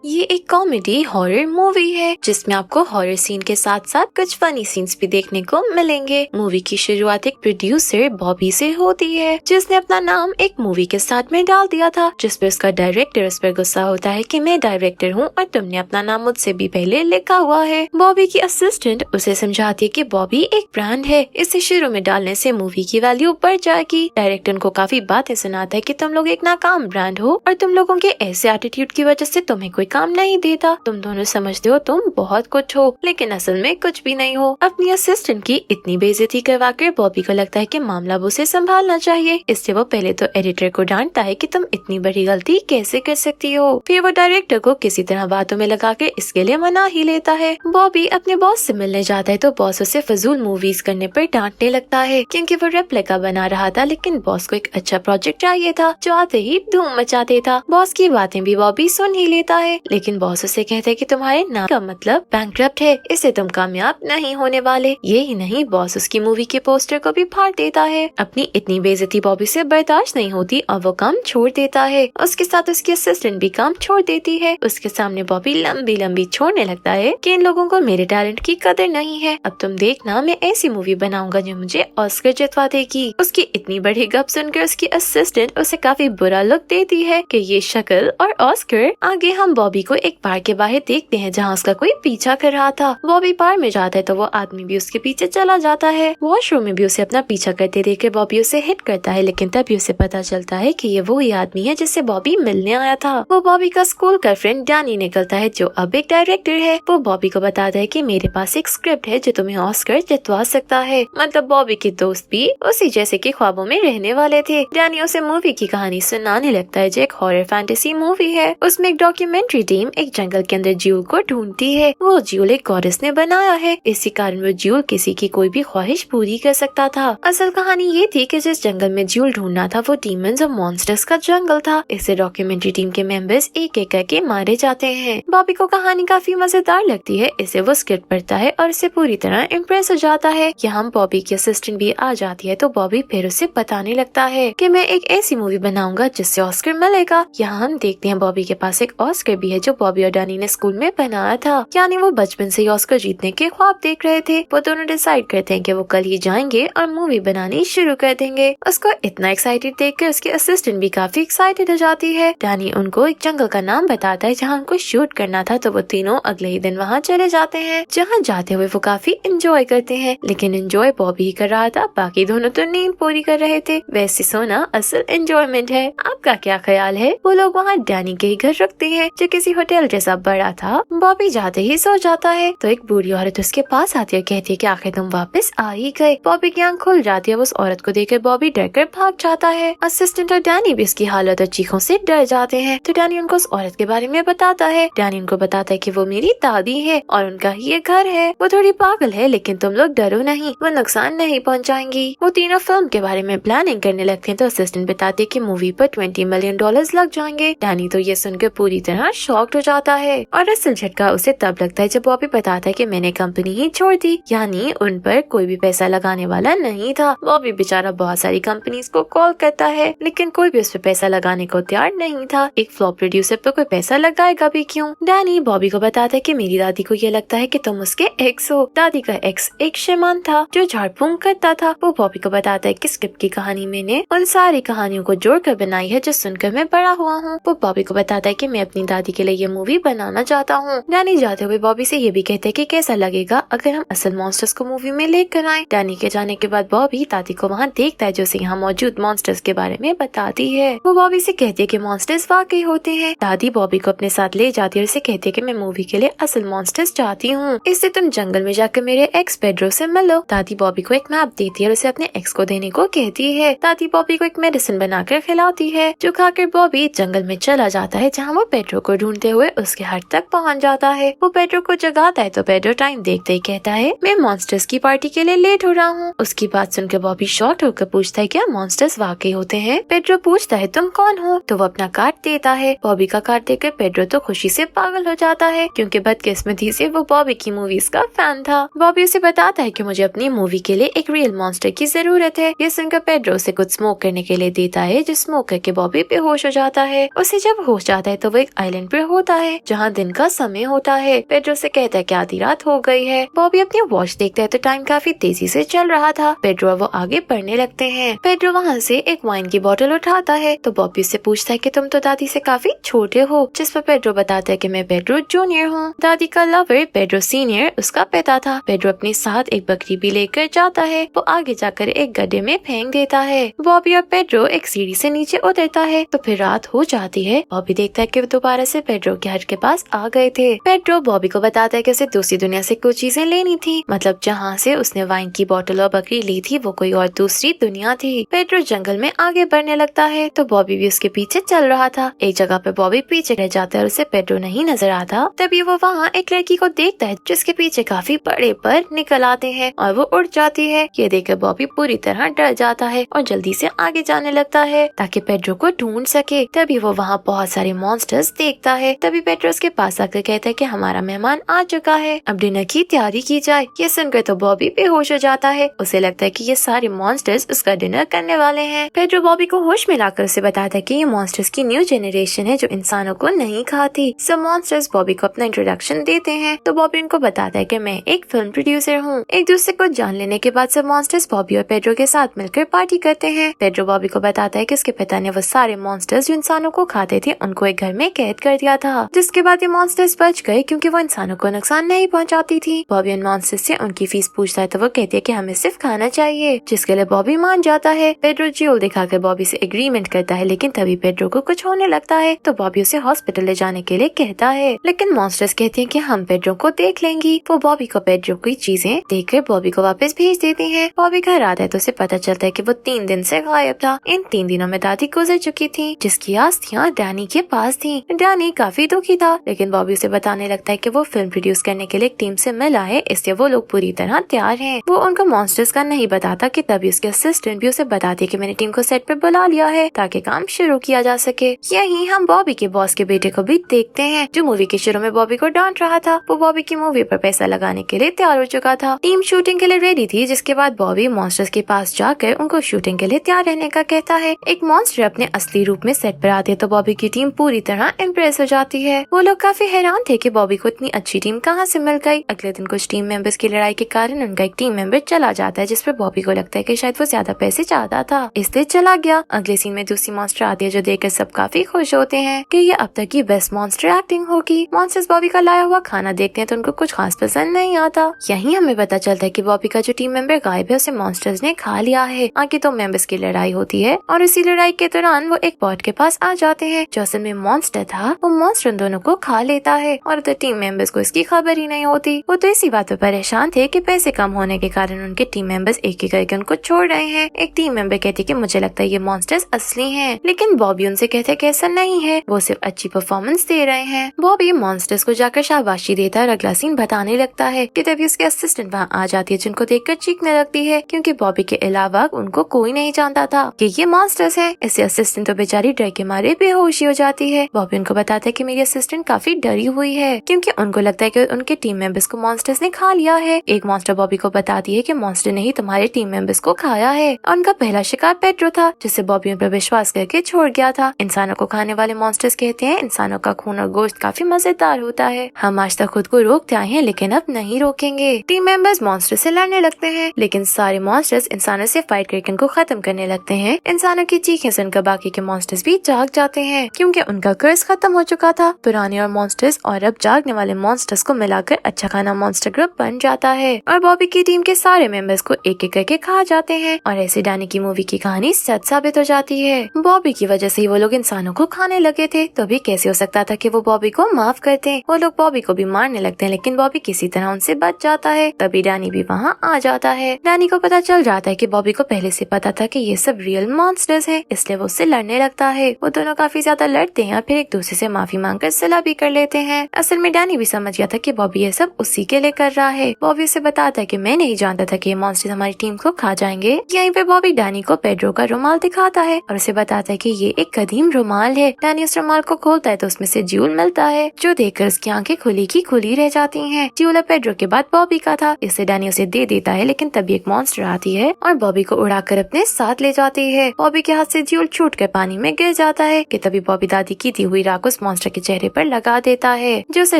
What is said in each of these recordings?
ये एक comedy horror movie है जिसमें आपको हॉरर सीन के साथ साथ कुछ फनी सीन्स भी देखने को मिलेंगे। मूवी की शुरुआत एक प्रोड्यूसर बॉबी से होती है जिसने अपना नाम एक मूवी के साथ में डाल दिया था, जिस पे उसका डायरेक्टर उस पर गुस्सा होता है कि मैं डायरेक्टर हूँ और तुमने अपना नाम मुझसे भी पहले लिखा हुआ है। बॉबी की असिस्टेंट उसे समझाती है कि बॉबी एक ब्रांड है, इसे शुरू में डालने से मूवी की वैल्यू बढ़ जाएगी। डायरेक्टर को काफी बातें सुनाता है कि तुम लोग एक नाकाम ब्रांड हो और तुम लोगों के ऐसे एटीट्यूड की वजह से तुम्हें कोई काम नहीं देता। तुम दोनों समझते हो तुम बहुत कुछ हो लेकिन असल में कुछ भी नहीं हो। अपनी असिस्टेंट की इतनी बेइज्जती करवाकर बॉबी को लगता है कि मामला उसे संभालना चाहिए, इसलिए वो पहले तो एडिटर को डांटता है कि तुम इतनी बड़ी गलती कैसे कर सकती हो। फिर वो डायरेक्टर को किसी तरह बातों में लगाकर इसके लिए मना ही लेता है। बॉबी अपने बॉस से मिलने जाता है तो बॉस उसे फजूल मूवीज करने पर डांटने लगता है क्योंकि वो रेप्लिका बना रहा था, लेकिन बॉस को एक अच्छा प्रोजेक्ट चाहिए था जो आते ही धूम मचा देता। बॉस की बातें भी बॉबी सुन ही लेता है, लेकिन बॉस उसे कहता है कि तुम्हारे नाम का मतलब बैंकरप्ट है, इससे तुम कामयाब नहीं होने वाले। ये ही नहीं, बॉस उसकी मूवी के पोस्टर को भी फाड़ देता है। अपनी इतनी बेइज्जती बॉबी से बर्दाश्त नहीं होती और वो काम छोड़ देता है। उसके साथ उसकी असिस्टेंट भी काम छोड़ देती है। उसके सामने बॉबी लंबी लंबी छोड़ने लगता है कि इन लोगों को मेरे टैलेंट की कदर नहीं है। अब तुम देखना, मैं ऐसी मूवी बनाऊंगा जो मुझे ऑस्कर जितवा देगी। उसकी इतनी बड़ी गप सुनकर उसकी असिस्टेंट उसे काफी बुरा लुक देती है कि ये शक्ल और ऑस्कर। आगे हम बॉबी को एक बार के बाहर देखते हैं जहाँ उसका कोई पीछा कर रहा था। बॉबी बार में जाता है तो वो आदमी भी उसके पीछे चला जाता है। वॉशरूम में भी उसे अपना पीछा करते देख बॉबी उसे हिट करता है, लेकिन तभी उसे पता चलता है कि ये वही आदमी है जिससे बॉबी मिलने आया था। वो बॉबी का स्कूल का फ्रेंड डैनी निकलता है जो अब एक डायरेक्टर है। वो बॉबी को बताता है कि मेरे पास एक स्क्रिप्ट है जो तुम्हें ऑस्कर जितवा सकता है। मतलब बॉबी के दोस्त भी उसी जैसे के ख्वाबों में रहने वाले थे। डैनी उसे मूवी की कहानी सुनाने लगता है जो एक हॉरर फैंटेसी मूवी है। उसमें एक डॉक्यूमेंट्री टीम एक जंगल के अंदर ज्यूल को ढूंढती है। वो ज्यूल एक गॉडेस ने बनाया है, इसी कारण वो ज्यूल किसी की कोई भी ख्वाहिश पूरी कर सकता था। असल कहानी ये थी कि जिस जंगल में ज्यूल ढूंढना था वो डीमंस और मॉन्स्टर्स का जंगल था। इससे डॉक्यूमेंट्री टीम के मेंबर्स एक एक करके मारे जाते हैं। बॉबी को कहानी काफी मजेदार लगती है, इसे वो स्क्रिप्ट पढ़ता है और इसे पूरी तरह इम्प्रेस हो जाता है। यहाँ बॉबी की असिस्टेंट भी आ जाती है तो बॉबी फिर उसे बताने लगता है कि मैं एक ऐसी मूवी बनाऊंगा जिससे ऑस्कर मिलेगा। यहाँ हम देखते हैं बॉबी के पास एक ऑस्कर भी है जो बॉबी और डैनी ने स्कूल में बनाया था, यानी वो बचपन से ही ऑस्कर जीतने के ख्वाब देख रहे थे। वो दोनों डिसाइड करते हैं कि वो कल ही जाएंगे और मूवी बनानी शुरू कर देंगे। उसको इतना एक्साइटेड देखकर उसकी असिस्टेंट भी काफी एक्साइटेड हो जाती है। डैनी उनको एक जंगल का नाम बताता है जहाँ उनको शूट करना था, तो वो तीनों अगले ही दिन वहाँ चले जाते हैं। जहाँ जाते हुए वो काफी एंजॉय करते हैं, लेकिन एंजॉय बॉबी ही कर रहा था, बाकी दोनों तो नींद पूरी कर रहे थे। वैसे सोना असल एंजॉयमेंट है। आपका क्या ख्याल है? वो लोग वहाँ डैनी के ही घर रुकते हैं जो किसी होटल जैसा बड़ा था। बॉबी जाते ही सो जाता है तो एक बूढ़ी औरत उसके पास आती है, कहती है कि आखिर तुम वापस आ ही गए। बॉबी की आंख खुल जाती है। उस औरत को देखकर बॉबी डरकर भाग जाता है। असिस्टेंट और डैनी भी उसकी हालत और चीखों से डर जाते हैं तो डैनी उनको उस औरत के बारे में बताता है। डैनी उनको बताता है कि वो मेरी दादी है और उनका ही ये घर है। वो थोड़ी पागल है लेकिन तुम लोग डरो नहीं, वो नुकसान नहीं पहुंचाएंगी। वो तीनों फिल्म के बारे में प्लानिंग करने लगते हैं तो असिस्टेंट बताते हैं कि मूवी पर $20 मिलियन लग जाएंगे। डैनी तो ये सुनकर पूरी तरह शॉक्ड हो जाता है और असल झटका उसे तब लगता है जब बॉबी बताता है कि मैंने कंपनी ही छोड़ दी, यानी उन पर कोई भी पैसा लगाने वाला नहीं था। बॉबी बेचारा बहुत सारी कंपनीज को कॉल करता है लेकिन कोई भी उस पर पैसा लगाने को तैयार नहीं था। एक फ्लॉप प्रोड्यूसर पर कोई पैसा लगाएगा भी क्यों? डैनी बॉबी को बताता है कि मेरी दादी को ये लगता है कि तुम उसके एक्स हो। दादी का एक्स एक शैतान था जो झाड़ फूंक करता था। वो बॉबी को बताता है कि स्क्रिप्ट की कहानी मैंने उन सारी कहानियों को जोड़कर बनाई है जो सुनकर मैं बड़ा हुआ हूँ। वो बॉबी को बताता है कि मैं अपनी दादी के लिए ये मूवी बनाना चाहता हूँ। डैनी जाते हुए बॉबी से ये भी कहते हैं कि कैसा लगेगा अगर हम असल मॉन्स्टर्स को मूवी में लेकर आए। डैनी के जाने के बाद बॉबी दादी को वहाँ देखता है जो उसे यहाँ मौजूद मॉन्स्टर्स के बारे में बताती है। वो बॉबी से कहती है कि मॉन्स्टर्स वाकई होते हैं। दादी बॉबी को अपने साथ ले जाती है और उसे कहती है कि मैं मूवी के लिए असल मॉन्स्टर्स चाहती हूँ, इससे तुम जंगल में जाकर मेरे एक्स पेड्रो से मिलो। दादी बॉबी को एक मैप देती है और उसे अपने एक्स को देने को कहती है। दादी बॉबी को एक मेडिसिन बनाकर खिलाती है जो खाकर बॉबी जंगल में चला जाता है जहाँ वो पेड्रो को ढूंढते हुए उसके हट तक पहुँच जाता है। वो पेड्रो को जगाता है तो पेड्रो टाइम देखते ही कहता है मैं मॉन्स्टर्स की पार्टी के लिए लेट हो रहा हूँ। उसकी बात सुनकर बॉबी शॉक होकर पूछता है क्या मॉन्स्टर्स वाकई होते हैं? पेड्रो पूछता है तुम कौन हो? तो वो अपना कार्ड देता है। बॉबी का कार्ड देकर पेड्रो तो खुशी से पागल हो जाता है क्योंकि बदकिस्मती से वो बॉबी की मूवीज का फैन था। बॉबी उसे बताता है कि मुझे अपनी मूवी के लिए एक रियल मॉन्स्टर की जरूरत है। ये सुनकर पेड्रो उसे कुछ स्मोक करने के लिए देता है जो स्मोक करके बॉबी बेहोश हो जाता है। उसे जब होश आता है तो वो एक आइलैंड पे होता है जहाँ दिन का समय होता है। पेड्रो से कहता है कि आधी रात हो गई है। बॉबी अपनी वॉच देखता है तो टाइम काफी तेजी से चल रहा था। पेड्रो और वो आगे बढ़ने लगते हैं। पेड्रो वहाँ से एक वाइन की बोतल उठाता है तो बॉबी उससे पूछता है कि तुम तो दादी से काफी छोटे हो, जिस पर पेड्रो बताता है कि मैं पेड्रो जूनियर हूँ। दादी का लवर पेड्रो सीनियर उसका पिता था। पेड्रो अपने साथ एक बकरी भी लेकर जाता है। वो आगे जाकर एक गड्ढे में फेंक देता है। बॉबी और पेड्रो एक सीढ़ी से नीचे उतरता है तो फिर रात हो जाती है। बॉबी देखता है कि वो दोबारा से पेड्रो के घर के पास आ गए थे। पेड्रो बॉबी को बताता है कि उसे दूसरी दुनिया से कुछ चीजें लेनी थी, मतलब जहाँ से उसने वाइन की बोतल और बकरी ली थी वो कोई और दूसरी दुनिया थी। पेड्रो जंगल में आगे बढ़ने लगता है तो बॉबी भी उसके पीछे चल रहा था। एक जगह पे बॉबी पीछे रह जाता है और उसे पेड्रो नहीं नजर आता। तभी वो वहाँ एक लड़की को देखता है जिसके पीछे काफी बड़े पर निकल आते हैं और वो उड़ जाती है। ये देखकर बॉबी पूरी तरह डर जाता है और जल्दी से आगे जाने लगता है ताकि पेड्रो को ढूंढ सके। तभी वो वहाँ बहुत सारे मॉन्स्टर्स देखता है। तभी पेड्रो उसके पास आकर कहता है कि हमारा मेहमान आ चुका है, अब डिनर की तैयारी की जाए। ये सुनकर तो बॉबी बेहोश हो जाता है। उसे लगता है कि ये सारे मॉन्स्टर्स उसका डिनर करने वाले हैं। पेड्रो बॉबी को होश में लाकर उसे बताता है कि ये मॉन्स्टर्स की न्यू जनरेशन है जो इंसानों को नहीं खाती। सब मॉन्स्टर्स बॉबी को अपना इंट्रोडक्शन देते हैं तो बॉबी उनको बताता है कि मैं एक फिल्म प्रोड्यूसर हूँ। एक दूसरे को जान लेने के बाद सब मॉन्स्टर्स बॉबी और पेड्रो के साथ मिलकर पार्टी करते हैं। पेड्रो बॉबी को बताता है कि उसके पिता ने वो सारे मॉन्स्टर्स जो इंसानों को खाते थे उनको एक घर में कैद कर दिया था, जिसके बाद ये मॉन्स्टर्स बच गए क्योंकि वो इंसानों को नुकसान नहीं पहुंचाती थी। बॉबी उन मॉन्स्टर्स से उनकी फीस पूछता है तो वो कहती है कि हमें सिर्फ खाना चाहिए, जिसके लिए बॉबी मान जाता है। पेड्रो ज्यूल दिखाकर बॉबी से एग्रीमेंट करता है, लेकिन तभी पेड्रो को कुछ होने लगता है तो बॉबी उसे हॉस्पिटल ले जाने के लिए कहता है, लेकिन मॉन्स्टर्स कहते हैं कि हम पेड्रो को देख लेंगी। वो बॉबी को पेड्रो की चीजें देखकर बॉबी को वापस भेज देती हैं। बॉबी घर आता है तो उसे पता चलता है कि वो 3 दिन से गायब था। इन 3 दिनों में दादी गुजर चुकी थी, जिसकी अस्थियां डैनी के पास थी। डैनी काफी दुखी था, लेकिन बॉबी उसे बताने लगता है कि वो फिल्म प्रोड्यूस करने के लिए एक टीम से मिला है, इसलिए वो लोग पूरी तरह तैयार हैं। वो उनको मॉन्स्टर्स का नहीं बताता कि तभी उसके असिस्टेंट भी उसे बताती है कि मैंने टीम को सेट पे बुला लिया है ताकि काम शुरू किया जा सके। यही हम बॉबी के बॉस के बेटे को भी देखते हैं जो मूवी के शुरू में बॉबी को डांट रहा था। वो बॉबी की मूवी पर पैसा लगाने के लिए तैयार हो चुका था। टीम शूटिंग के लिए रेडी थी, जिसके बाद बॉबी मॉन्स्टर्स के पास जाकर उनको शूटिंग के लिए तैयार रहने का कहता है। एक मॉन्स्टर अपने असली रूप में सेट पर आते तो बॉबी की टीम पूरी तरह इम्प्रेस हो जाती है। वो लोग काफी हैरान थे कि बॉबी को इतनी अच्छी टीम कहाँ से मिल गई। अगले दिन कुछ टीम मेंबर्स की लड़ाई के कारण उनका एक टीम मेंबर चला जाता है, जिस पर बॉबी को लगता है कि शायद वो ज्यादा पैसे चाहता था इसलिए चला गया। अगले सीन में दूसरी मॉन्स्टर आती है जो देखकर सब काफी खुश होते हैं कि ये अब तक की बेस्ट मॉन्स्टर एक्टिंग होगी। मॉन्स्टर्स बॉबी का लाया हुआ खाना देखते हैं तो उनको कुछ खास पसंद नहीं आता। यहीं हमें पता चलता है कि बॉबी का जो टीम मेंबर गायब है उसे मॉन्स्टर्स ने खा लिया है। आगे 2 मेंबर्स की लड़ाई होती है और इसी लड़ाई के दौरान वो एक बॉट के पास आ जाते हैं जो असल में मॉन्स्टर था। वो मॉन्स्टर उन दोनों को खा लेता है और तो टीम मेंबर्स को इसकी खबर ही नहीं होती। वो तो इसी बात पर परेशान थे कि पैसे कम होने के कारण उनके टीम मेंबर्स एक एक करके उनको छोड़ रहे हैं। एक टीम मेंबर कहती है कि मुझे लगता है ये मॉन्स्टर्स असली हैं, लेकिन बॉबी उनसे कहते हैं कि ऐसा नहीं है, वो सिर्फ अच्छी परफॉर्मेंस दे रहे हैं। बॉबी मॉन्स्टर्स को जाकर शाबाशी देता है और अगला सीन बताने लगता है कि तभी उसके असिस्टेंट वहाँ आ जाती है जिनको देखकर चीखने लगती है क्योंकि बॉबी के अलावा उनको कोई नहीं जानता था कि ये मॉन्स्टर्स हैं। इससे असिस्टेंट तो बेचारी डर के मारे बेहोशी हो जाती है। बॉबी उनको बताता है कि मेरी असिस्टेंट काफी डरी हुई है क्योंकि उनको लगता है कि उनके टीम मेंबर्स को मॉन्स्टर्स ने खा लिया है। एक मॉन्स्टर बॉबी को बताती है कि मॉन्स्टर ने ही तुम्हारे टीम मेंबर्स को खाया है। उनका पहला शिकार पेड्रो था जिससे बॉबी उन पर विश्वास करके छोड़ गया था। इंसानों को खाने वाले मॉन्स्टर्स कहते हैं इंसानों का खून और गोश्त काफी मजेदार होता है। हम आज तक खुद को रोकते आए हैं लेकिन अब नहीं रोकेंगे। टीम मेंबर्स मॉन्स्टर से लड़ने लगते हैं, लेकिन सारे मॉन्स्टर्स इंसानों से फाइट करके उनको खत्म करने लगते हैं। इंसानों की चीखें सुनकर बाकी के मॉन्स्टर्स भी जाग जाते हैं क्योंकि उनका कर्ज खत्म हो चुका था। पुराने और मॉन्स्टर्स और अब जागने वाले मॉन्स्टर्स को मिलाकर अच्छा खाना मॉन्स्टर ग्रुप बन जाता है और बॉबी की टीम के सारे मेंबर्स को एक एक करके खा जाते हैं और ऐसे डैनी की मूवी की कहानी सच साबित हो जाती है। बॉबी की वजह से ही वो लोग इंसानों को खाने लगे थे, तो भी कैसे हो सकता था कि वो बॉबी को माफ करते। वो लोग बॉबी को भी मारने लगते हैं लेकिन बॉबी किसी तरह उनसे बच जाता है। तभी डैनी भी वहाँ आ जाता है। डैनी को पता चल जाता है कि बॉबी को पहले से पता था कि ये सब रियल मॉन्स्टर्स हैं, इसलिए वो उससे लड़ने लगता है। वो दोनों काफी ज्यादा लड़ते हैं और फिर एक दूसरे से माफी मांगकर सिला भी कर लेते हैं। असल में डैनी भी समझ गया था कि बॉबी ये सब उसी के लिए कर रहा है। बॉबी उसे बताता है कि मैं नहीं जानता था कि ये मॉन्स्टर्स हमारी टीम को खा जाएंगे। यहीं पे बॉबी डैनी को पेड्रो का रुमाल दिखाता है और उसे बताता है कि ये एक कदीम रुमाल है। डैनी उस रुमाल को खोलता है तो उसमें से ज्यूल मिलता है जो देखकर उसकी आंखें खुली की खुली रह जाती हैं। ज्यूल पेड्रो के बाद बॉबी का था, इससे डैनी उसे दे देता है, लेकिन तभी एक मॉन्स्टर आती है और बॉबी को उड़ाकर अपने साथ ले जाती है। बॉबी के हाथ से ज्यूल छूट कर पानी में गिर जाता है कि तभी बॉबी दादी की दी हुई राख को उस मॉन्स्टर के चेहरे पर लगा देता है जो उसे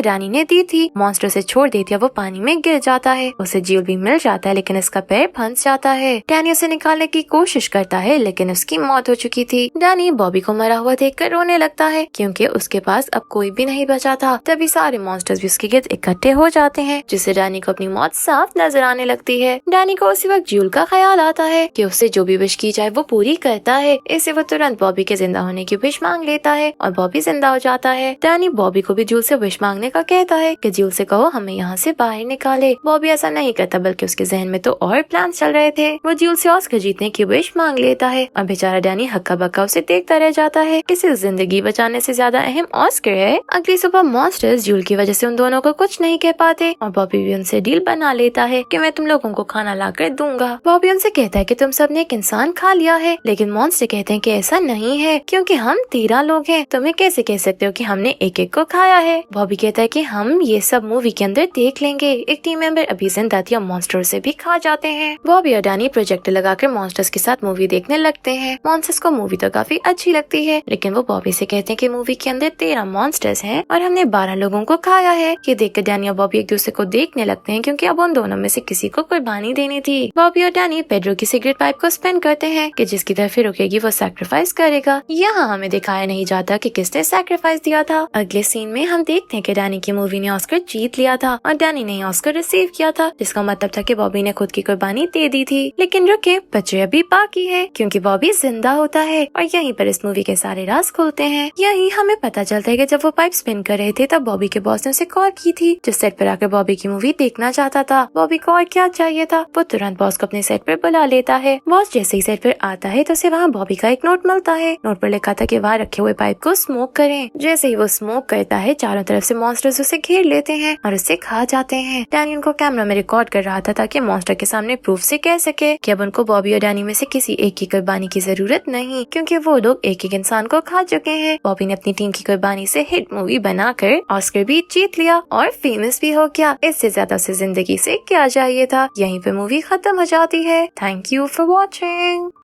डैनी ने दी थी। मॉन्स्टर उसे छोड़ देती है, वो पानी में गिर जाता है। उसे ज्यूल भी मिल जाता है लेकिन उसका पैर फंस जाता है। डैनी उसे निकालने की कोशिश करता है लेकिन उसकी मौत हो चुकी थी। डैनी बॉबी को मरा हुआ देखकर रोने लगता है क्योंकि उसके पास अब कोई भी नहीं बचा था। तभी सारे मॉन्स्टर्स भी उसके गिर्द इकट्ठे हो जाते हैं जिससे डैनी को अपनी मौत साफ नजर आने लगती है। डैनी को उसी वक्त ज्यूल का ख्याल आता है कि उससे जो भी विश की जाए वो पूरी करता है। इससे वो तुरंत बॉबी के जिंदा होने की विश मांग लेता है और बॉबी जिंदा हो जाता है। डैनी बॉबी को भी ज्यूल से विश मांगने का कहता है कि ज्यूल से कहो हमें यहाँ से बाहर निकाले। बॉबी ऐसा नहीं करता बल्कि उसके जहन में तो और प्लान चल रहे थे। वो ज्यूल से ऑस्कर जीतने की विश मांग लेता है और बेचारा डैनी हक्का बक्का उसे देखता रह जाता है। किसी जिंदगी बचाने से ज्यादा अहम ऑस्कर है। अगली सुबह मॉन्स्टर्स ज्यूल की वजह से उन दोनों को कुछ नहीं कह पाते और बॉबी भी उनसे डील बना लेता है कि मैं तुम लोगों को खाना लाकर दूंगा। बॉबी उनसे कहता है कि तुम सबने एक इंसान खा लिया है, लेकिन मॉन्स्टर कहते हैं कि ऐसा नहीं है क्योंकि हम 13 लोग हैं। तुम्हें कैसे कह सकते हो कि हमने एक एक को खाया है। बॉबी कहता है कि हम ये सब मूवी के अंदर देख लेंगे। एक टीम मेंबर अभी जिंदा थी और मॉन्स्टर से भी खा जाते हैं। बॉबी और डैनी प्रोजेक्टर लगाकर मॉन्स्टर्स के साथ मूवी देखने लगते हैं। मॉन्स्टर्स को मूवी तो काफी अच्छी लगती है लेकिन वो बॉबी से कहते हैं कि मूवी के अंदर 13 मॉन्स्टर्स हैं और हमने 12 लोगों को खाया है। ये देखकर डैनी और बॉबी एक दूसरे को देखने लगते हैं क्योंकि अब उन दोनों में से किसी को कुर्बानी देनी थी। बॉबी और डैनी पेड्रो की सिगरेट पाइप को स्पिन करते हैं कि जिसकी तरफ रुकेगी वो सैक्रिफाइस करेगा। यहाँ हमें दिखाया नहीं जाता कि किसने सैक्रिफाइस दिया था। अगले सीन में हम देखते हैं कि डैनी की मूवी ने ऑस्कर जीत लिया था और डैनी ने ऑस्कर रिसीव किया था, जिसका मतलब था कि बॉबी ने खुद की कुर्बानी दे दी थी। लेकिन रुके, बच्चे अभी बाकी है क्योंकि बॉबी जिंदा होता है और यहीं पर इस मूवी के सारे राज खुलते हैं। यही हमें पता चलता है कि जब वो पाइप स्पिन कर रहे थे तब बॉबी के बॉस ने उसे कॉल की थी जो सेट पर आकर बॉबी की मूवी देखना चाहता था। बॉबी को और क्या चाहिए था, वो तुरंत बॉस को अपने सेट पर बुला लेता है। बॉस जैसे ही सेट पर आता है तो उसे वहाँ बॉबी का एक नोट मिलता है। नोट पर लिखा था कि वहाँ रखे हुए पाइप को स्मोक करें। जैसे ही वो स्मोक करता है चारों तरफ से मॉन्स्टर्स उसे घेर लेते हैं और उसे खा जाते हैं। डैनी उनको कैमरा में रिकॉर्ड कर रहा था ताकि मॉन्स्टर के सामने प्रूफ से कह सके कि अब उनको बॉबी और डैनी में से किसी एक की कुर्बानी की जरूरत नहीं क्योंकि वो लोग एक एक इंसान को खा चुके हैं। बॉबी ने अपनी टीम की कुर्बानी से हिट मूवी बनाकर ऑस्कर भी जीत लिया और फेमस भी हो गया। इससे ज्यादा उसे जिंदगी से क्या चाहिए था। यहीं पे मूवी खत्म हो जाती है। Thank you for watching.